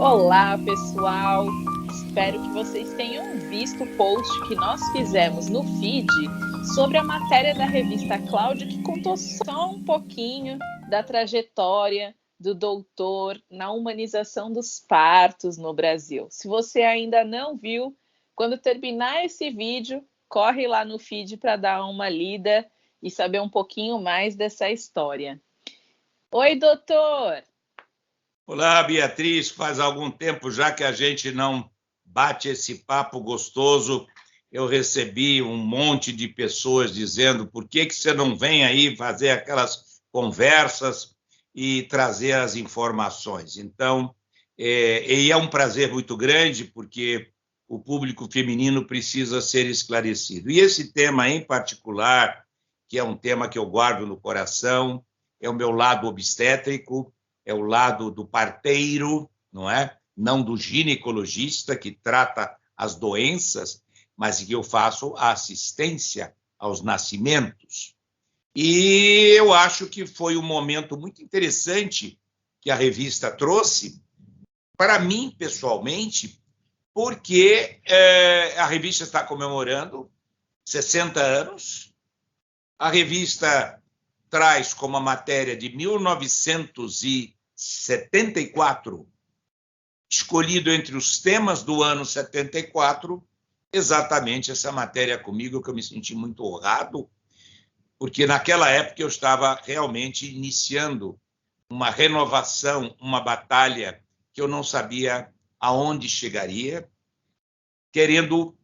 Olá, pessoal! Espero que vocês tenham visto o post que nós fizemos no feed sobre a matéria da revista Cláudia, que contou só um pouquinho da trajetória do doutor na humanização dos partos no Brasil. Se você ainda não viu, quando terminar esse vídeo, corre lá no feed para dar uma lida e saber um pouquinho mais dessa história. Oi, doutor! Olá, Beatriz. Faz algum tempo já que a gente não bate esse papo gostoso. Eu recebi um monte de pessoas dizendo por que você não vem aí fazer aquelas conversas e trazer as informações. Então, é um prazer muito grande, porque o público feminino precisa ser esclarecido. E esse tema em particular, que é um tema que eu guardo no coração, é o meu lado obstétrico, é o lado do parteiro, não é? Não do ginecologista que trata as doenças, mas que eu faço a assistência aos nascimentos. E eu acho que foi um momento muito interessante que a revista trouxe, para mim, pessoalmente, porque a revista está comemorando 60 anos, a revista traz como a matéria de 1974, escolhido entre os temas do ano 74, exatamente essa matéria comigo, que eu me senti muito honrado, porque naquela época eu estava realmente iniciando uma renovação, uma batalha que eu não sabia aonde chegaria, querendo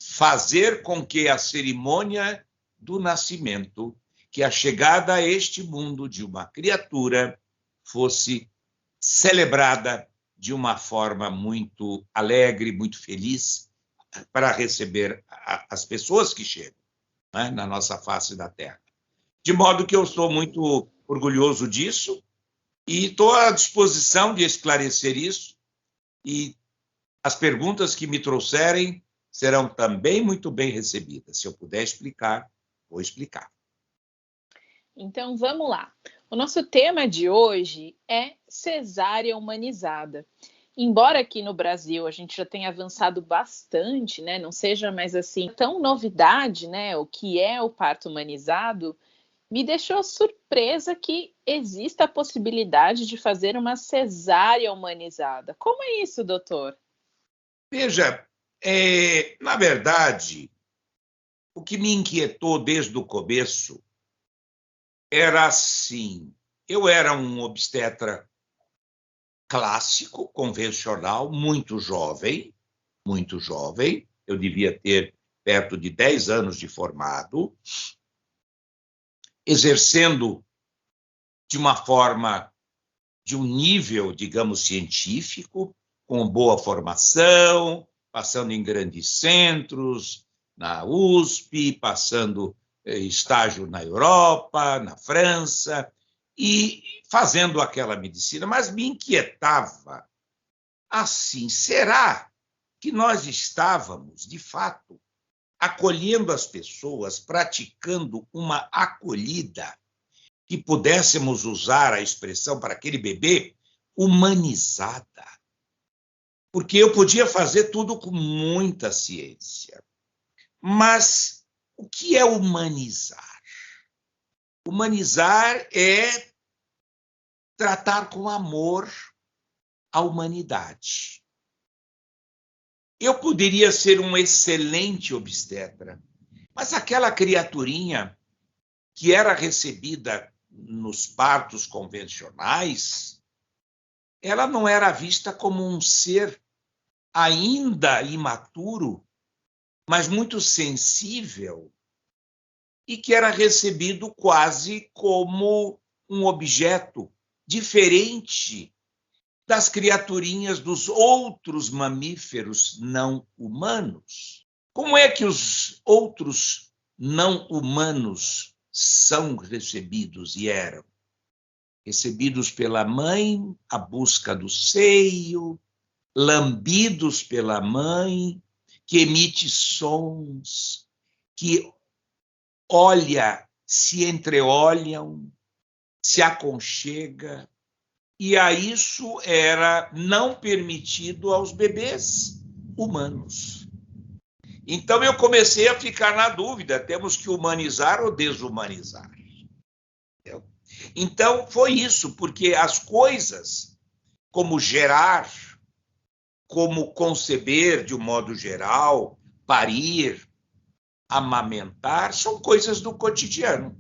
fazer com que a cerimônia do nascimento, que a chegada a este mundo de uma criatura fosse celebrada de uma forma muito alegre, muito feliz, para receber as pessoas que chegam, né, na nossa face da Terra. De modo que eu estou muito orgulhoso disso e estou à disposição de esclarecer isso, e as perguntas que me trouxerem serão também muito bem recebidas. Se eu puder explicar, vou explicar. Então, vamos lá. O nosso tema de hoje é cesárea humanizada. Embora aqui no Brasil a gente já tenha avançado bastante, né, não seja mais assim tão novidade, né, o que é o parto humanizado, me deixou surpresa que exista a possibilidade de fazer uma cesárea humanizada. Como é isso, doutor? Veja, na verdade, o que me inquietou desde o começo era assim: eu era um obstetra clássico, convencional, muito jovem, eu devia ter perto de 10 anos de formado, exercendo de uma forma, de um nível, digamos, científico, com boa formação, passando em grandes centros, na USP, passando estágio na Europa, na França, e fazendo aquela medicina. Mas me inquietava, assim, será que nós estávamos, de fato, acolhendo as pessoas, praticando uma acolhida, que pudéssemos usar a expressão para aquele bebê, humanizada? Porque eu podia fazer tudo com muita ciência. Mas o que é humanizar? Humanizar é tratar com amor a humanidade. Eu poderia ser um excelente obstetra, mas aquela criaturinha que era recebida nos partos convencionais, ela não era vista como um ser ainda imaturo, mas muito sensível, e que era recebido quase como um objeto diferente das criaturinhas dos outros mamíferos não humanos. Como é que os outros não humanos são recebidos e eram? Recebidos pela mãe, à busca do seio, lambidos pela mãe, que emite sons, que olha, se entreolham, se aconchega, e a isso era não permitido aos bebês humanos. Então eu comecei a ficar na dúvida, temos que humanizar ou desumanizar? Então foi isso, porque as coisas, como gerar, como conceber de um modo geral, parir, amamentar, são coisas do cotidiano.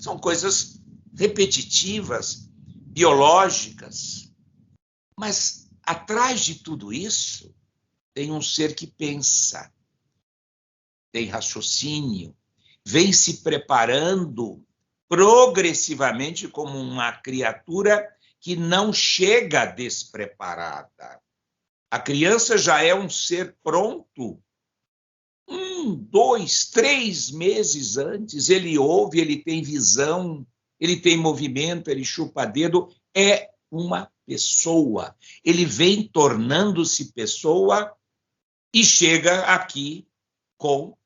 São coisas repetitivas, biológicas. Mas atrás de tudo isso tem um ser que pensa, tem raciocínio, vem se preparando progressivamente como uma criatura que não chega despreparada. A criança já é um ser pronto 1, 2, 3 meses antes, ele ouve, ele tem visão, ele tem movimento, ele chupa dedo, é uma pessoa. Ele vem tornando-se pessoa e chega aqui com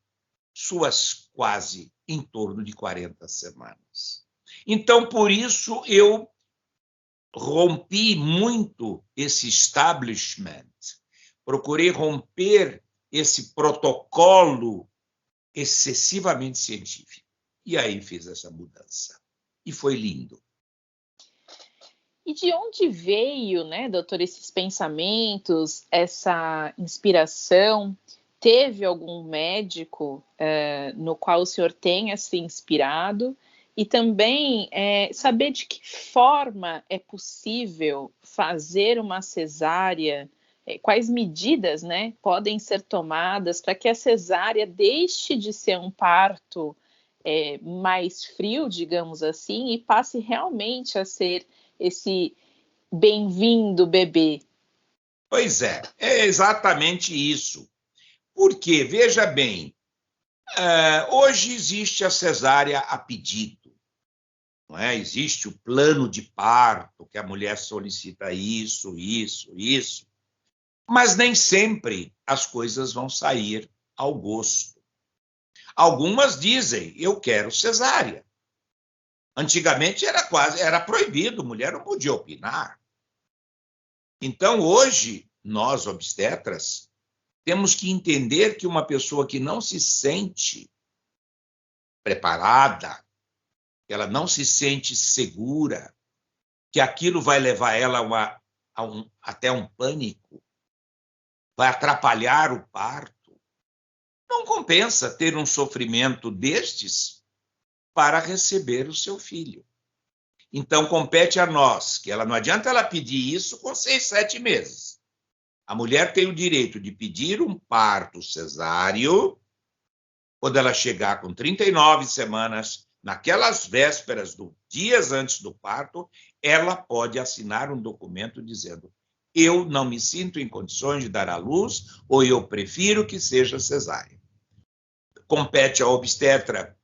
suas quase em torno de 40 semanas. Então, por isso, eu rompi muito esse establishment, procurei romper esse protocolo excessivamente científico. E aí fiz essa mudança. E foi lindo. E de onde veio, né, doutor, esses pensamentos, essa inspiração? Teve algum médico no qual o senhor tenha se inspirado? E também saber de que forma é possível fazer uma cesárea, quais medidas, né, podem ser tomadas para que a cesárea deixe de ser um parto mais frio, digamos assim, e passe realmente a ser esse bem-vindo bebê. Pois é exatamente isso. Porque, veja bem, hoje existe a cesárea a pedido, não é? Existe o plano de parto, que a mulher solicita isso, mas nem sempre as coisas vão sair ao gosto. Algumas dizem, eu quero cesárea. Antigamente era proibido, mulher não podia opinar. Então, hoje, nós, obstetras, temos que entender que uma pessoa que não se sente preparada, que ela não se sente segura, que aquilo vai levar ela até um pânico, vai atrapalhar o parto, não compensa ter um sofrimento destes para receber o seu filho. Então, compete a nós, que ela não adianta ela pedir isso com 6, 7 meses. A mulher tem o direito de pedir um parto cesáreo quando ela chegar com 39 semanas, naquelas vésperas, dias antes do parto, ela pode assinar um documento dizendo: eu não me sinto em condições de dar à luz, ou eu prefiro que seja cesárea. Compete ao obstetra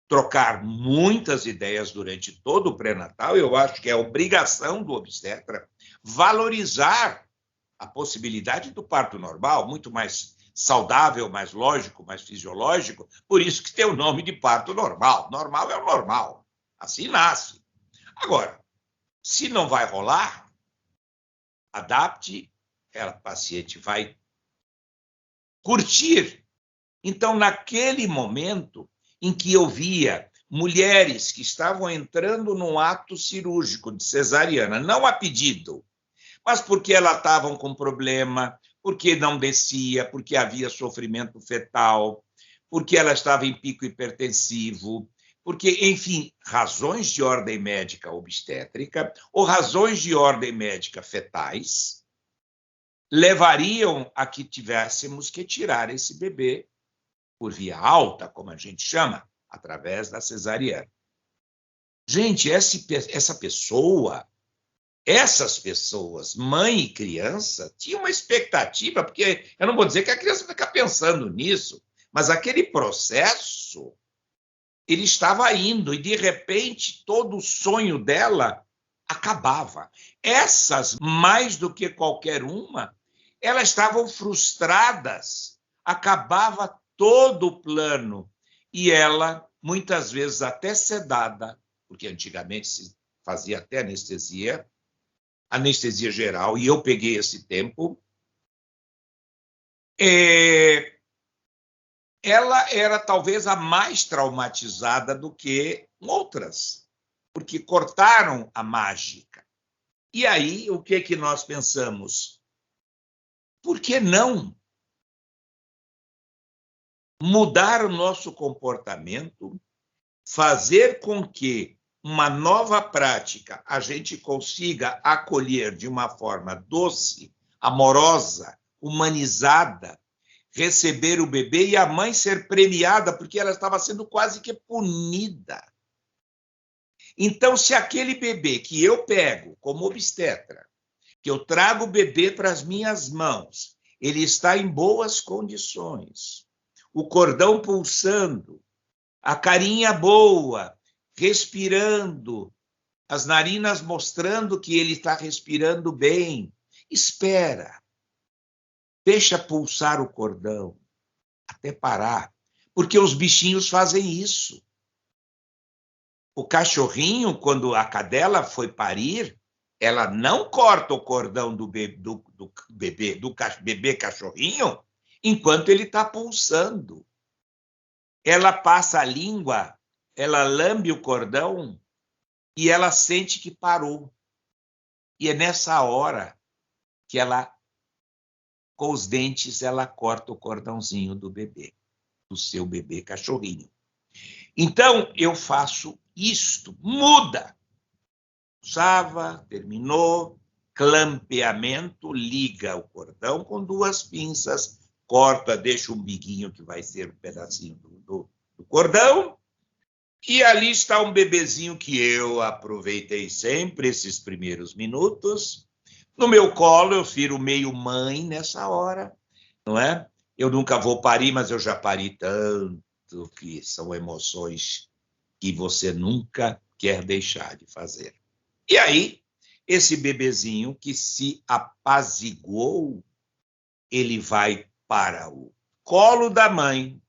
trocar muitas ideias durante todo o pré-natal. Eu acho que é obrigação do obstetra valorizar a possibilidade do parto normal, muito mais saudável, mais lógico, mais fisiológico, por isso que tem o nome de parto normal. Normal é o normal, assim nasce. Agora, se não vai rolar, adapte, a paciente vai curtir. Então, naquele momento em que eu via mulheres que estavam entrando num ato cirúrgico de cesariana, não a pedido, mas porque elas estavam com problema, porque não descia, porque havia sofrimento fetal, porque ela estava em pico hipertensivo, porque, enfim, razões de ordem médica obstétrica ou razões de ordem médica fetais levariam a que tivéssemos que tirar esse bebê por via alta, como a gente chama, através da cesariana. Gente, essas pessoas, mãe e criança, tinham uma expectativa, porque eu não vou dizer que a criança fica pensando nisso, mas aquele processo, ele estava indo e, de repente, todo o sonho dela acabava. Essas, mais do que qualquer uma, elas estavam frustradas, acabava todo o plano, e ela, muitas vezes até sedada, porque antigamente se fazia até anestesia geral, e eu peguei esse tempo. Ela era talvez a mais traumatizada do que outras, porque cortaram a mágica. E aí, o que nós pensamos? Por que não mudar o nosso comportamento, fazer com que uma nova prática a gente consiga acolher de uma forma doce, amorosa, humanizada, receber o bebê e a mãe ser premiada, porque ela estava sendo quase que punida. Então, se aquele bebê que eu pego como obstetra, que eu trago o bebê para as minhas mãos, ele está em boas condições, o cordão pulsando, a carinha boa, respirando, as narinas mostrando que ele está respirando bem. Espera, deixa pulsar o cordão até parar, porque os bichinhos fazem isso. O cachorrinho, quando a cadela foi parir, ela não corta o cordão do bebê cachorrinho enquanto ele está pulsando. Ela passa a língua, ela lambe o cordão e ela sente que parou. E é nessa hora que ela, com os dentes, ela corta o cordãozinho do bebê, do seu bebê cachorrinho. Então, eu faço isto, muda. Usava, terminou, clampeamento, liga o cordão com 2 pinças, corta, deixa um biguinho que vai ser um pedacinho do cordão, e ali está um bebezinho que eu aproveitei sempre esses primeiros minutos. No meu colo, eu viro meio mãe nessa hora, não é? Eu nunca vou parir, mas eu já pari tanto, que são emoções que você nunca quer deixar de fazer. E aí, esse bebezinho que se apaziguou, ele vai para o colo da mãe.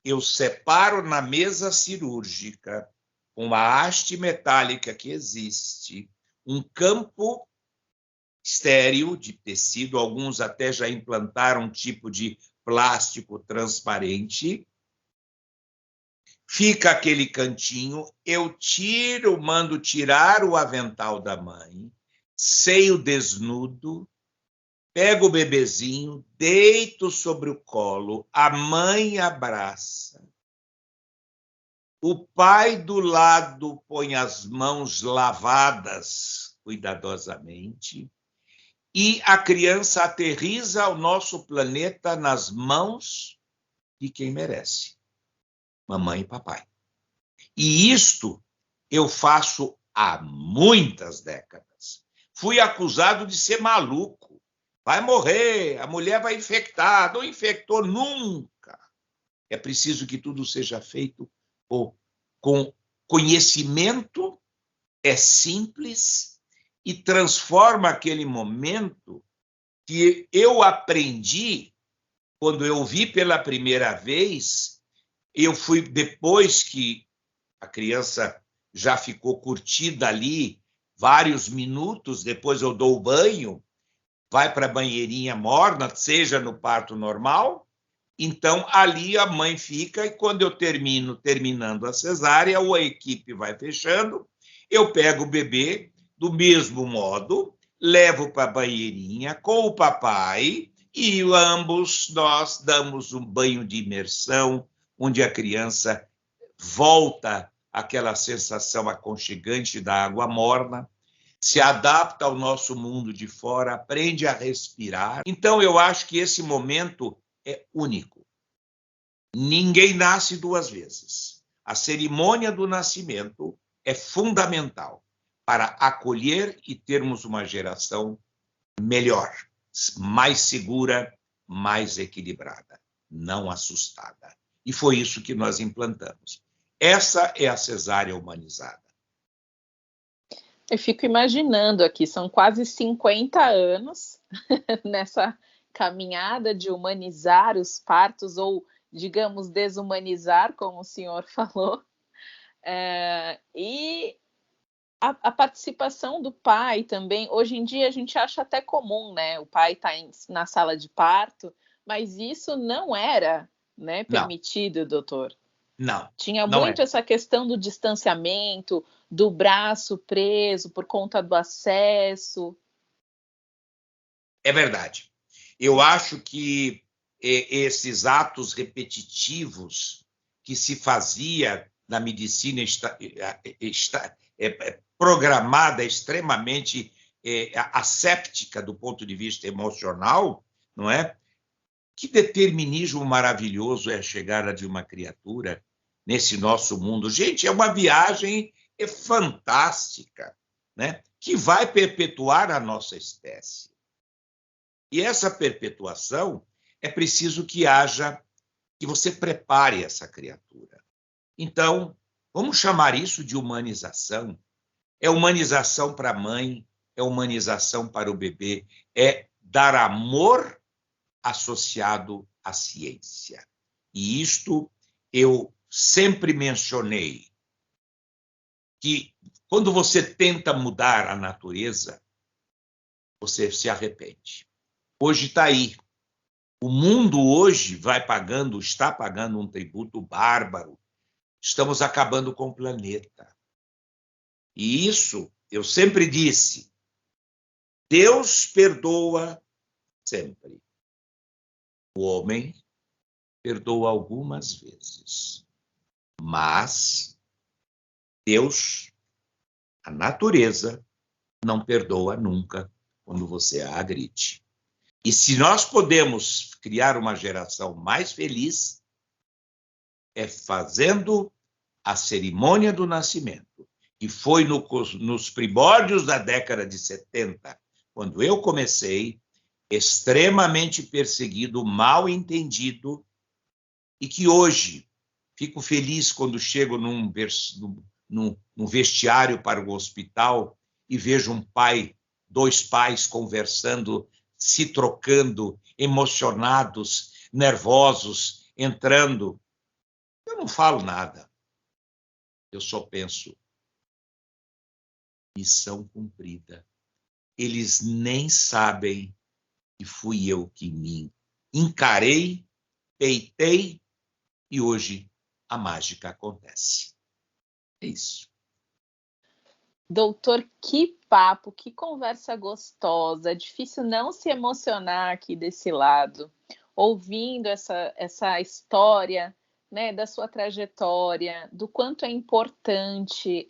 Eu separo na mesa cirúrgica, com a haste metálica que existe, um campo estéril de tecido, alguns até já implantaram um tipo de plástico transparente. Fica aquele cantinho, eu mando tirar o avental da mãe, seio desnudo, pego o bebezinho, deito sobre o colo, a mãe abraça. O pai do lado põe as mãos lavadas cuidadosamente e a criança aterriza o nosso planeta nas mãos de quem merece. Mamãe e papai. E isto eu faço há muitas décadas. Fui acusado de ser maluco. Vai morrer, a mulher vai infectar. Não infectou nunca. É preciso que tudo seja feito com conhecimento, é simples e transforma aquele momento que eu aprendi quando eu vi pela primeira vez. Eu fui, depois que a criança já ficou curtida ali, vários minutos, depois eu dou o banho, vai para a banheirinha morna, seja no parto normal, então ali a mãe fica, e quando eu terminando a cesárea, ou a equipe vai fechando, eu pego o bebê do mesmo modo, levo para a banheirinha com o papai, e ambos nós damos um banho de imersão, onde a criança volta àquela sensação aconchegante da água morna, se adapta ao nosso mundo de fora, aprende a respirar. Então, eu acho que esse momento é único. Ninguém nasce 2 vezes. A cerimônia do nascimento é fundamental para acolher e termos uma geração melhor, mais segura, mais equilibrada, não assustada. E foi isso que nós implantamos. Essa é a cesárea humanizada. Eu fico imaginando aqui, são quase 50 anos nessa caminhada de humanizar os partos, ou, digamos, desumanizar, como o senhor falou. E a participação do pai também, hoje em dia a gente acha até comum, né? O pai está na sala de parto, mas isso não era, né, Não, permitido, doutor. não, Tinha não é. muito essa questão do distanciamento, do braço preso por conta do acesso. É verdade. Eu acho que esses atos repetitivos que se fazia na medicina programada, extremamente asséptica do ponto de vista emocional, não é? Que determinismo maravilhoso é a chegada de uma criatura nesse nosso mundo. Gente, é uma viagem fantástica, né? Que vai perpetuar a nossa espécie. E essa perpetuação é preciso que você prepare essa criatura. Então, vamos chamar isso de humanização. É humanização para a mãe, é humanização para o bebê, é dar amor associado à ciência. E isto eu sempre mencionei, que quando você tenta mudar a natureza, você se arrepende. Hoje está aí. O mundo hoje está pagando um tributo bárbaro. Estamos acabando com o planeta. E isso, eu sempre disse, Deus perdoa sempre. O homem perdoa algumas vezes. Mas Deus, a natureza, não perdoa nunca quando você a agride. E se nós podemos criar uma geração mais feliz, é fazendo a cerimônia do nascimento, que foi nos primórdios da década de 70, quando eu comecei, extremamente perseguido, mal entendido, e que hoje fico feliz quando chego num vestiário para o hospital e vejo dois pais conversando, se trocando, emocionados, nervosos, entrando. Eu não falo nada. Eu só penso, missão cumprida. Eles nem sabem que fui eu que me encarei, peitei, e hoje a mágica acontece. É isso. Doutor, que papo, que conversa gostosa. É difícil não se emocionar aqui desse lado, ouvindo essa história, né, da sua trajetória, do quanto é importante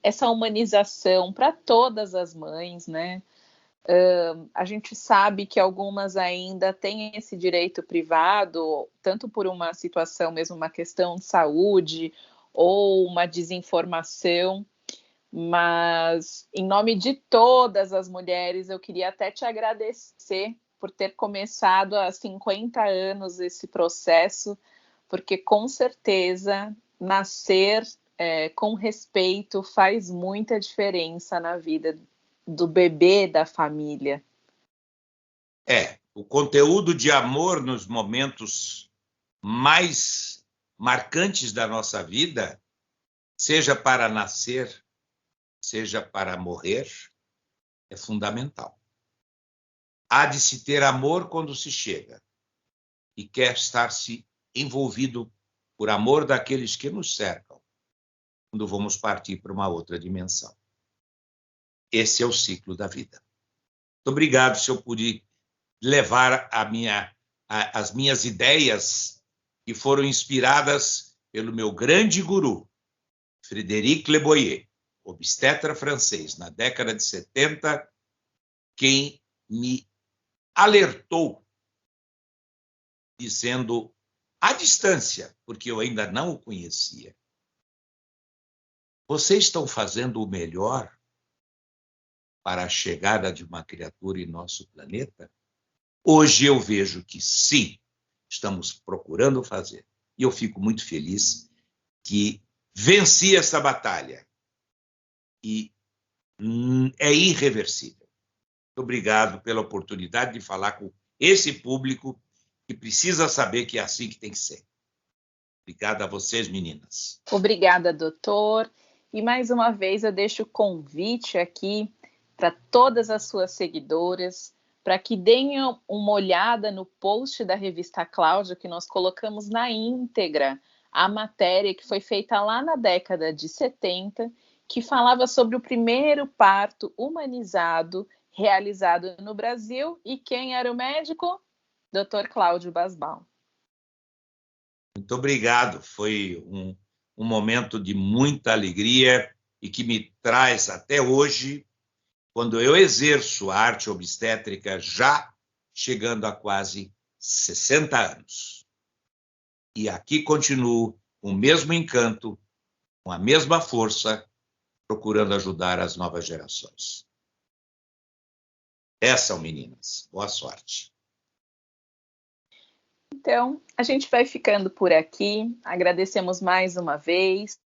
essa humanização para todas as mães, né? A gente sabe que algumas ainda têm esse direito privado, tanto por uma situação mesmo, uma questão de saúde ou uma desinformação. Mas, em nome de todas as mulheres, eu queria até te agradecer por ter começado há 50 anos esse processo, porque, com certeza, nascer com respeito faz muita diferença na vida do bebê, da família. O conteúdo de amor nos momentos mais marcantes da nossa vida, seja para nascer, seja para morrer, é fundamental. Há de se ter amor quando se chega e quer estar-se envolvido por amor daqueles que nos cercam, quando vamos partir para uma outra dimensão. Esse é o ciclo da vida. Muito obrigado se eu pude levar as minhas ideias, que foram inspiradas pelo meu grande guru, Frédéric Leboyer, obstetra francês, na década de 70, quem me alertou, dizendo, à distância, porque eu ainda não o conhecia, vocês estão fazendo o melhor para a chegada de uma criatura em nosso planeta? Hoje eu vejo que sim, estamos procurando fazer. E eu fico muito feliz que venci essa batalha. E é irreversível. Muito obrigado pela oportunidade de falar com esse público que precisa saber que é assim que tem que ser. Obrigado a vocês, meninas. Obrigada, doutor. E mais uma vez eu deixo o convite aqui para todas as suas seguidoras, para que deem uma olhada no post da revista Cláudia, que nós colocamos na íntegra a matéria que foi feita lá na década de 70, que falava sobre o primeiro parto humanizado realizado no Brasil. E quem era o médico? Dr. Cláudio Basbaum. Muito obrigado. Foi um momento de muita alegria e que me traz até hoje, quando eu exerço a arte obstétrica, já chegando a quase 60 anos. E aqui continuo com o mesmo encanto, com a mesma força, procurando ajudar as novas gerações. Essas, meninas. Boa sorte. Então, a gente vai ficando por aqui. Agradecemos mais uma vez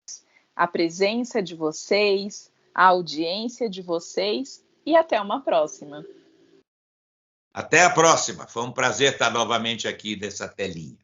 a presença de vocês, a audiência de vocês e até uma próxima. Até a próxima. Foi um prazer estar novamente aqui nessa telinha.